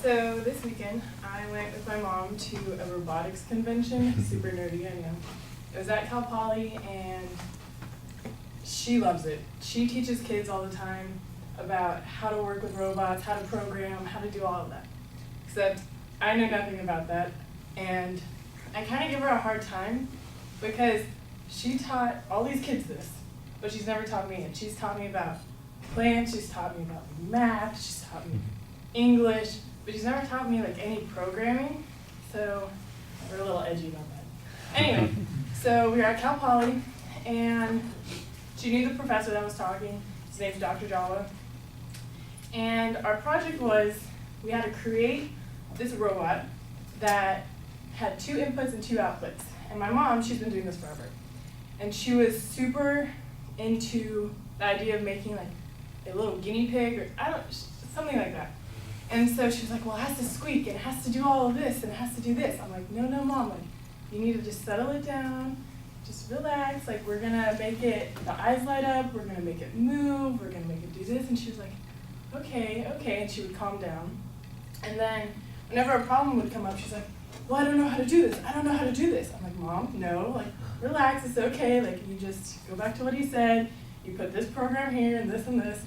So this weekend, I went with my mom to a robotics convention. Super nerdy, I know. It was at Cal Poly, and she loves it. She teaches kids all the time about how to work with robots, how to program, how to do all of that. Except I know nothing about that, and I kind of give her a hard time because she taught all these kids this, but she's never taught me it. She's taught me about plants, she's taught me about math, she's taught me English, but she's never taught me like any programming, so we're a little edgy about that. Anyway, so we were at Cal Poly, and she knew the professor that was talking. His name's Dr. Jala. And our project was we had to create this robot that had 2 inputs and 2 outputs. And my mom, she's been doing this forever. And she was super into the idea of making like a little guinea pig or something like that. And so she was like, well, it has to squeak and it has to do all of this and it has to do this. I'm like, no, Mom, like, you need to just settle it down, just relax. Like, we're gonna make it, the eyes light up, we're gonna make it move, we're gonna make it do this. And she was like, okay, and she would calm down. And then whenever a problem would come up, she's like, well, I don't know how to do this. I'm like, Mom, no, like, relax, it's okay. Like, you just go back to what he said. You put this program here and this and this.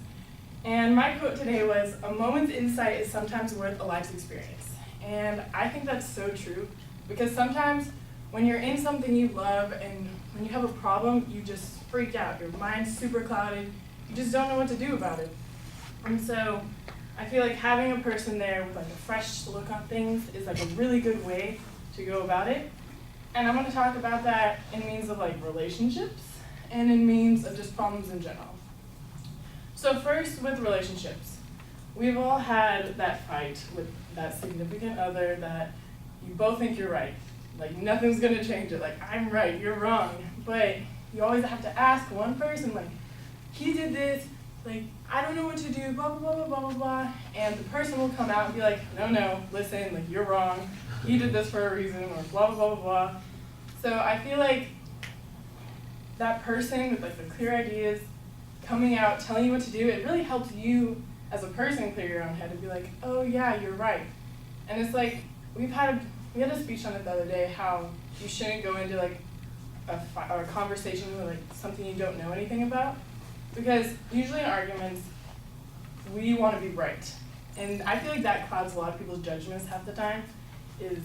And my quote today was, a moment's insight is sometimes worth a life's experience. And I think that's so true, because sometimes when you're in something you love and when you have a problem, you just freak out. Your mind's super clouded. You just don't know what to do about it. And so I feel like having a person there with like a fresh look on things is like a really good way to go about it. And I'm going to talk about that in means of like relationships and in means of just problems in general. So first, with relationships, we've all had that fight with that significant other that you both think you're right. Like, nothing's gonna change it. Like, I'm right, you're wrong. But you always have to ask one person, like, he did this, like, I don't know what to do, blah, blah, blah, blah, blah, blah, blah. And the person will come out and be like, no, listen, like, you're wrong. He did this for a reason, or blah, blah, blah, blah, blah. So I feel like that person with, like, the clear ideas, coming out, telling you what to do, it really helps you as a person clear your own head and be like, oh yeah, you're right. And it's like, we had a speech on it the other day, how you shouldn't go into like a conversation with like something you don't know anything about, because usually in arguments, we want to be right. And I feel like that clouds a lot of people's judgments half the time, is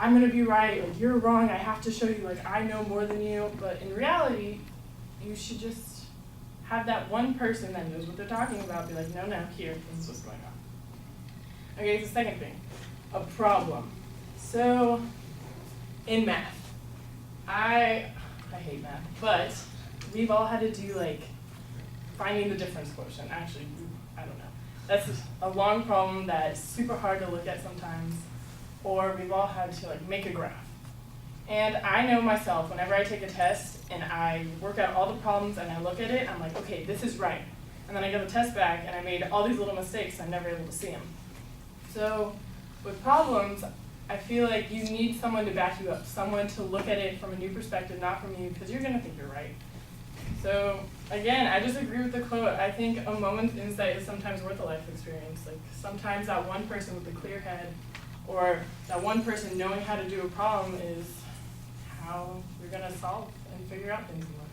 I'm gonna be right, like you're wrong, I have to show you like I know more than you. But in reality, you should just have that one person that knows what they're talking about be like, no, here, this is what's going on. Okay, the second thing, a problem. So, in math, I hate math, but we've all had to do like finding the difference quotient. Actually, I don't know. That's a long problem that's super hard to look at sometimes, or we've all had to like make a graph. And I know myself, whenever I take a test and I work out all the problems and I look at it, I'm like, okay, this is right. And then I get the test back and I made all these little mistakes and I'm never able to see them. So with problems, I feel like you need someone to back you up, someone to look at it from a new perspective, not from you, because you're gonna think you're right. So again, I just agree with the quote. I think a moment's insight is sometimes worth a life experience. Like sometimes that one person with a clear head, or that one person knowing how to do a problem, is how you're going to solve and figure out things in life.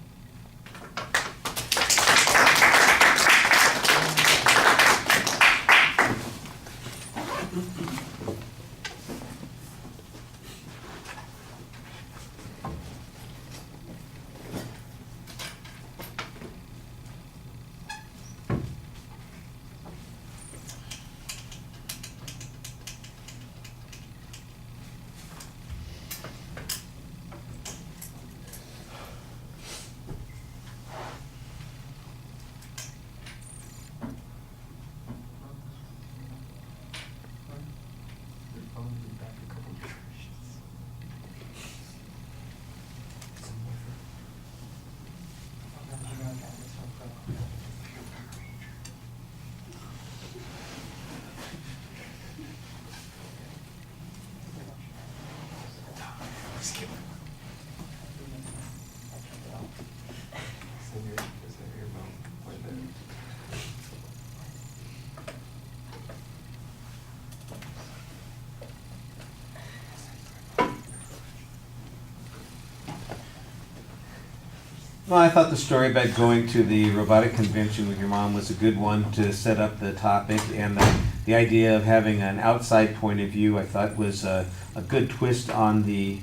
Well, I thought the story about going to the robotic convention with your mom was a good one to set up the topic, and the idea of having an outside point of view I thought was a good twist on the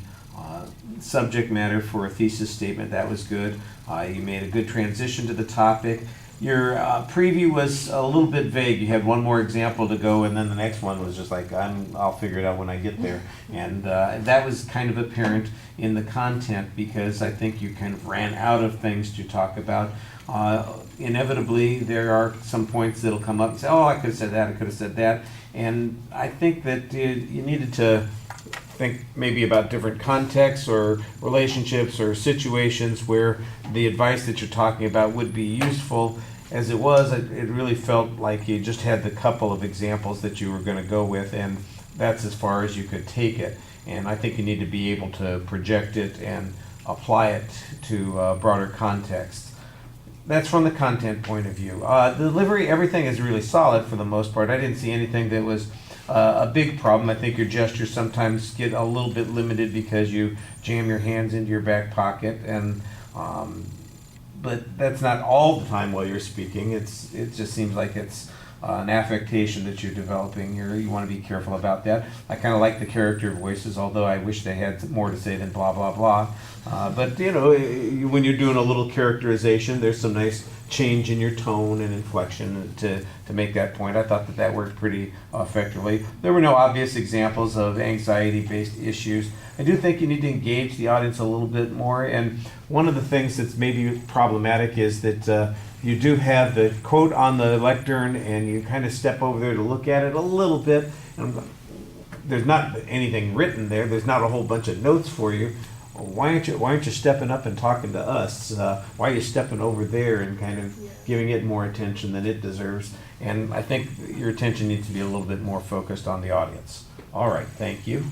subject matter for a thesis statement. That was good. You made a good transition to the topic. Your preview was a little bit vague. You had one more example to go, and then the next one was just like, I'll figure it out when I get there. And that was kind of apparent in the content, because I think you kind of ran out of things to talk about. Inevitably, there are some points that'll come up and say, oh, I could have said that, I could have said that. And I think that you needed to think maybe about different contexts or relationships or situations where the advice that you're talking about would be useful. As it was, it really felt like you just had the couple of examples that you were going to go with, and that's as far as you could take it. And I think you need to be able to project it and apply it to broader context. That's from the content point of view. The delivery, everything is really solid for the most part. I didn't see anything that was a big problem. I think your gestures sometimes get a little bit limited because you jam your hands into your back pocket, and but that's not all the time while you're speaking. It just seems like it's an affectation that you're developing here. You want to be careful about that. I kind of like the character voices, although I wish they had more to say than blah, blah, blah. But, you know, when you're doing a little characterization, there's some nice change in your tone and inflection to make that point. I thought that worked pretty effectively. There were no obvious examples of anxiety-based issues. I do think you need to engage the audience a little bit more, and one of the things that's maybe problematic is that you do have the quote on the lectern, and you kind of step over there to look at it a little bit. And there's not anything written there. There's not a whole bunch of notes for you. Why aren't you stepping up and talking to us? Why are you stepping over there and kind of giving it more attention than it deserves? And I think your attention needs to be a little bit more focused on the audience. All right, thank you.